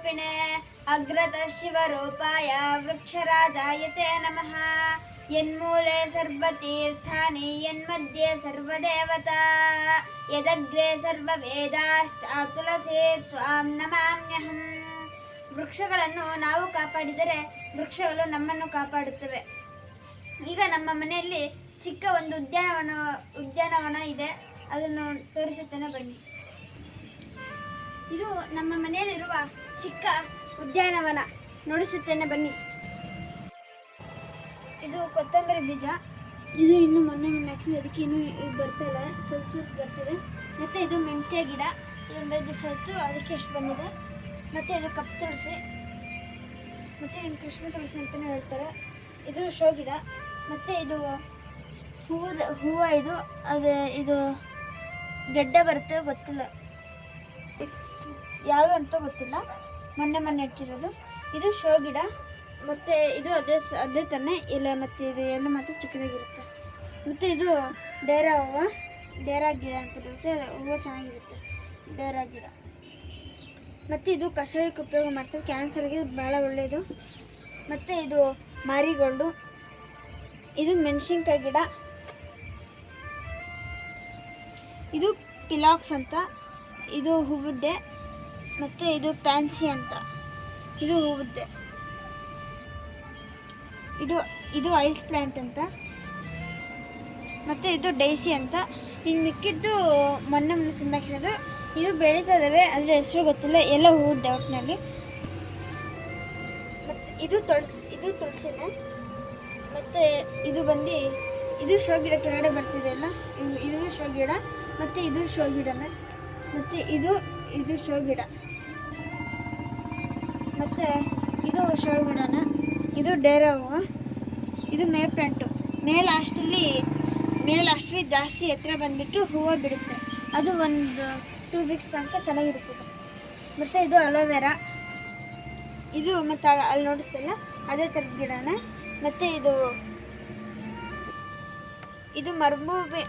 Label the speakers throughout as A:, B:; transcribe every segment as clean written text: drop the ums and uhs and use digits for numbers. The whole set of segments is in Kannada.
A: स्वरूपिणे अग्रतः शिवरूपाय वृक्षराजायते नमः यन्मूले सर्वतीर्थानि यन्मध्ये सर्वदेवता यदग्रे सर्ववेदाश्च तुलसी त्वां नमाम्यहम्. ವೃಕ್ಷಗಳನ್ನು ನಾವು ಕಾಪಾಡಿದರೆ ವೃಕ್ಷಗಳು ನಮ್ಮನ್ನು ಕಾಪಾಡುತ್ತವೆ. ಈಗ ನಮ್ಮ ಮನೆಯಲ್ಲಿ ಚಿಕ್ಕ ಒಂದು ಉದ್ಯಾನವನ ಇದೆ, ಅದನ್ನು ತೋರಿಸುತ್ತೇನೆ ಬನ್ನಿ. ಇದು ನಮ್ಮ ಮನೆಯಲ್ಲಿರುವ ಚಿಕ್ಕ ಉದ್ಯಾನವನ, ನೋಡಿಸುತ್ತೇನೆ ಬನ್ನಿ. ಇದು ಕೊತ್ತಂಬರಿ ಬೀಜ, ಇದು ಇನ್ನು ಮೊನ್ನೆ ಹಾಕಿ ಅದಕ್ಕೆ ಇನ್ನೂ ಬರ್ತಿಲ್ಲ, ಸ್ವಲ್ಪ ಬರ್ತಿದೆ. ಮತ್ತು ಇದು ಮೆಂತ್ಯ ಗಿಡ, ಇದು ಸ್ವಲ್ಪ ಅದಕ್ಕೆ ಎಷ್ಟು ಬಂದಿದೆ. ಮತ್ತು ಇದು ಕಪ್ಪು ತುಳಸಿ, ಮತ್ತು ಇದು ಕೃಷ್ಣ ತುಳಸಿ ಅಂತಲೇ ಹೇಳ್ತಾರೆ. ಇದು ಶೋ ಗಿಡ. ಮತ್ತು ಇದು ಹೂವು ಇದು ಗೆಡ್ಡೆ ಬರುತ್ತೆ, ಗೊತ್ತಿಲ್ಲ ಯಾವುದು ಅಂತ ಗೊತ್ತಿಲ್ಲ, ಮೊನ್ನೆ ಇಟ್ಟಿರೋದು. ಇದು ಶೋ ಗಿಡ. ಮತ್ತು ಇದು ಅದೇ ತಾನೇ ಎಲೆ, ಮತ್ತು ಇದು ಎಲೆ ಮಾತ್ರ ಚಿಕ್ಕದಾಗಿರುತ್ತೆ. ಮತ್ತು ಇದು ಡೇರಾ ಗಿಡ ಅಂತ ಬರುತ್ತೆ, ಹೂವು ಚೆನ್ನಾಗಿರುತ್ತೆ, ಡೇರಾ ಗಿಡ. ಮತ್ತು ಇದು ಕಷಾಯಕ್ಕೆ ಉಪಯೋಗ ಮಾಡ್ತಾರೆ, ಕ್ಯಾನ್ಸರ್ಗೆ ಭಾಳ ಒಳ್ಳೆಯದು. ಮತ್ತು ಇದು ಮಾರಿಗೋಲ್ಡು, ಇದು ಮೆಣಸಿನ್ಕಾಯಿ ಗಿಡ, ಇದು ಪಿಲಾಕ್ಸ್ ಅಂತ, ಇದು ಹೂವುದ್ದೆ. ಮತ್ತು ಇದು ಪ್ಯಾನ್ಸಿ ಅಂತ, ಇದು ಹೂವುದ್ದೆ. ಇದು ಐಸ್ ಪ್ಲ್ಯಾಂಟ್ ಅಂತ. ಮತ್ತು ಇದು ಡೈಸಿ ಅಂತ. ಇನ್ನು ಮಿಕ್ಕಿದ್ದು ಮೊನ್ನೆ ತಿಂದಾಕಿರೋದು. ಇದು ಬೆಳೀತಾ ಇದ್ದಾವೆ, ಅದರ ಹೆಸರು ಗೊತ್ತಿಲ್ಲ, ಎಲ್ಲ ಹೂವುದ್ದೆ ಒಟ್ಟಿನಲ್ಲಿ. ಮತ್ತು ಇದು ತುಳಸಿನೇ. ಮತ್ತು ಇದು ಶೋ ಗಿಡ ಕೆಳಗಡೆ ಬರ್ತಿದೆ ಅಲ್ಲ, ಇದು ಶೋ ಗಿಡ. ಮತ್ತು ಇದು ಶೋ ಗಿಡನೇ. ಮತ್ತು ಇದು ಶೋ ಗಿಡ. ಮತ್ತು ಇದು ಶೋ ಗಿಡನ. ಇದು ಡೇರಾ ಹೂವು. ಇದು ಮೇ ಪ್ಲಾಂಟು. ಮೇಲೆ ಅಷ್ಟರಲ್ಲಿ ಜಾಸ್ತಿ ಎತ್ತರ ಬಂದುಬಿಟ್ಟು ಹೂವು ಬಿಡುತ್ತೆ, ಅದು ಒಂದು 2 ವೀಕ್ಸ್ ತನಕ ಚೆನ್ನಾಗಿರ್ತದೆ. ಮತ್ತು ಇದು ಅಲೋವೆರಾ. ಇದು ಮತ್ತು ಅಲ್ಲಿ ನೋಡಿಸ್ತಲ್ಲ ಅದೇ ಥರದ ಗಿಡನೇ. ಮತ್ತು ಇದು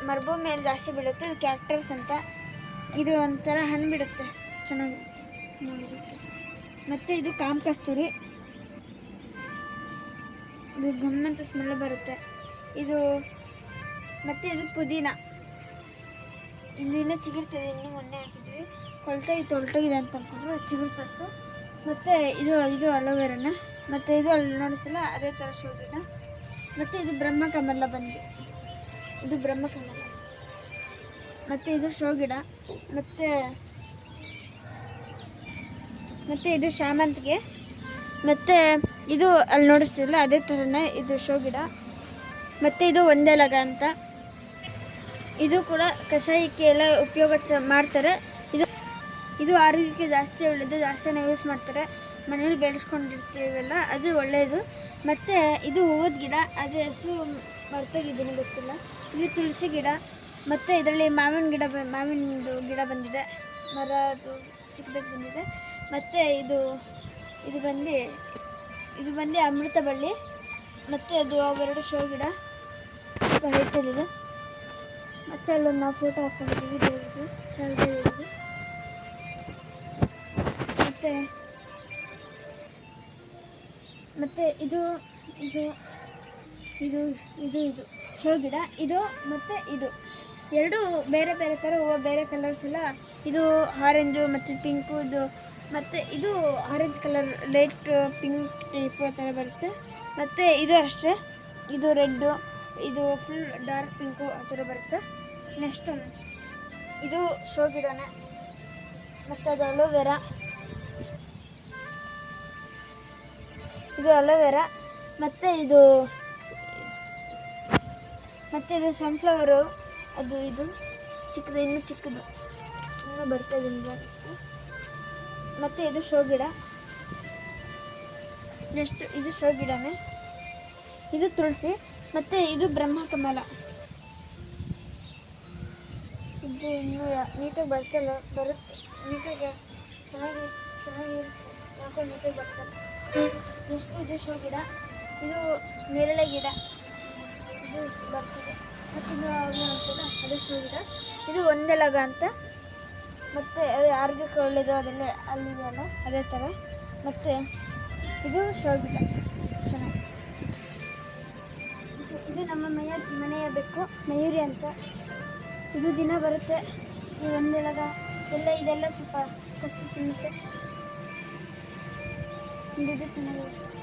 A: ಮರ್ಬು ಮೇಲೆ ಜಾಸ್ತಿ ಬಿಡುತ್ತೆ, ಇದು ಕ್ಯಾಕ್ಟರ್ಸ್ ಅಂತ. ಇದು ಒಂಥರ ಹಣ್ಣು ಬಿಡುತ್ತೆ, ಚೆನ್ನಾಗಿರುತ್ತೆ ನೋಡೋದಕ್ಕೆ. ಮತ್ತು ಇದು ಕಾಮಕಸ್ತೂರಿ, ಇದು ಗಮ್ಮಂತ ಸ್ಮೆಲ್ ಬರುತ್ತೆ. ಮತ್ತು ಇದು ಪುದೀನ. ಇನ್ನೂ ಚಿಗುರ್ತಿದೆ, ಇನ್ನೂ ಮೊನ್ನೆ ಹಾಕಿದ್ವಿ, ತೊಳ್ಟೋಗಿದೆ ಅಂತ ಅಂದ್ಕೊಂಡ್ರು, ಚಿಗುರ್ತು. ಮತ್ತು ಇದು ಅಲೋವೆರಾನ. ಮತ್ತು ಇದು ಅಲ್ಲಿ ನೋಡಿಸಲ್ಲ ಅದೇ ಥರ ಶೋ ಗಿಡ. ಮತ್ತು ಇದು ಬ್ರಹ್ಮಕಮಲ ಇದು ಬ್ರಹ್ಮಕಮಲ. ಮತ್ತು ಇದು ಶೋ ಗಿಡ. ಮತ್ತು ಇದು ಶಾಮಂತಿಗೆ. ಮತ್ತು ಇದು ಅಲ್ಲಿ ನೋಡಿಸ್ತಿಲ್ಲ ಅದೇ ಥರನೇ ಇದು ಶೋ ಗಿಡ. ಮತ್ತು ಇದು ಒಂದೆಲಗ ಅಂತ, ಇದು ಕೂಡ ಕಷಾಯಕ್ಕೆ ಎಲ್ಲ ಉಪಯೋಗ ಮಾಡ್ತಾರೆ. ಇದು ಆರೋಗ್ಯಕ್ಕೆ ಜಾಸ್ತಿ ಒಳ್ಳೆಯದು, ಜಾಸ್ತಿನೇ ಯೂಸ್ ಮಾಡ್ತಾರೆ. ಮನೇಲಿ ಬೆಳೆಸ್ಕೊಂಡಿರ್ತೀವಲ್ಲ ಅದು ಒಳ್ಳೆಯದು. ಮತ್ತು ಇದು ಹೂವದ ಗಿಡ, ಅದು ಹೆಸರು ಮರ್ತೋಗಿದ್ದೀನಿ, ಗೊತ್ತಿಲ್ಲ. ಇದು ತುಳಸಿ ಗಿಡ. ಮತ್ತು ಇದರಲ್ಲಿ ಮಾವಿನದು ಗಿಡ ಬಂದಿದೆ, ಮರ ಅದು ಚಿಕ್ಕದಾಗಿ ಬಂದಿದೆ. ಮತ್ತು ಇದು ಬಂದು ಅಮೃತ ಬಳ್ಳಿ. ಮತ್ತು ಅದು ಅವೆರಡು ಶೋ ಗಿಡ ಹೈಟಲ್ಲಿದೆ. ಮತ್ತು ಅಲ್ಲೊಂದು ನಾವು ಫೋಟೋ ಹಾಕ್ಕೊಂಡಿದ್ದೀವಿ ದೇವ್ರದ್ದು, ಶಾರದೆ ದೇವ್ರದ್ದು. ಮತ್ತು ಇದು ಶೋ ಗಿಡ. ಮತ್ತು ಎರಡು ಬೇರೆ ಬೇರೆ ಥರ ಹೂವು, ಬೇರೆ ಕಲರ್ಸ್ ಎಲ್ಲ. ಇದು ಆರೆಂಜು ಮತ್ತು ಪಿಂಕು. ಮತ್ತು ಇದು orange colour, light pink type ಥರ ಬರುತ್ತೆ. ಮತ್ತು ಇದು ಅಷ್ಟೇ, ಇದು ರೆಡ್ಡು, ಇದು ಫುಲ್ ಡಾರ್ಕ್ ಪಿಂಕು ಆ ಥರ ಬರುತ್ತೆ. ನೆಕ್ಸ್ಟ್ ಇದು ಶೋ ಗಿಡನೇ. ಮತ್ತು ಅದು ಅಲೋವೆರಾ. ಇದು ಅಲೋವೆರಾ. ಮತ್ತು ಇದು ಸನ್ಫ್ಲವರು. ಇದು ಚಿಕ್ಕದು, ಇನ್ನೂ ಚಿಕ್ಕದು, ಇನ್ನೂ ಬರ್ತಾಯಿದೆ ನಿಜ. ಮತ್ತು ಇದು ಶೋ ಗಿಡ. ನೆಕ್ಸ್ಟ್ ಇದು ಶೋ ಗಿಡನೇ. ಇದು ತುಳಸಿ. ಮತ್ತು ಇದು ಬ್ರಹ್ಮಕಮಲ. ಇದು ಇನ್ನೂ ನೀಟಾಗಿ ಬರುತ್ತೆ, ನೀಟಾಗಿ ಚೆನ್ನಾಗಿ ಹಾಕೊಂಡು ನೀಟಾಗಿ ಬರ್ತದೆ. ನೆಕ್ಸ್ಟ್ ಇದು ಶೋ ಗಿಡ. ಇದು ನೇರಳೆ ಗಿಡ, ಇದು ಬರ್ತದೆ. ಮತ್ತು ಇದು ಅದು ಶೋ ಗಿಡ. ಇದು ಒಂದೆಲಗ ಅಂತ. ಮತ್ತು ಅದು ಆರೋಗ್ಯಕ್ಕೆ ಒಳ್ಳೆಯದು, ಅದೆಲ್ಲ ಅಲ್ಲಿದೆಯಲ್ಲ ಅದೇ ಥರ. ಮತ್ತು ಇದು ಶೋ ಗಿಡ ಚೆನ್ನಾಗಿ. ಇದು ನಮ್ಮ ಮನೆಯ ಬೆಕ್ಕು ಮಯೂರಿ ಅಂತ. ಇದು ದಿನ ಬರುತ್ತೆ. ಇದು ಒಂದೆಲಗ ಇದೆಲ್ಲ ಸ್ವಲ್ಪ ಕಚ್ಚಿ ತಿನ್ನುತ್ತೆ. ಇದು ಚೆನ್ನಾಗಿದೆ.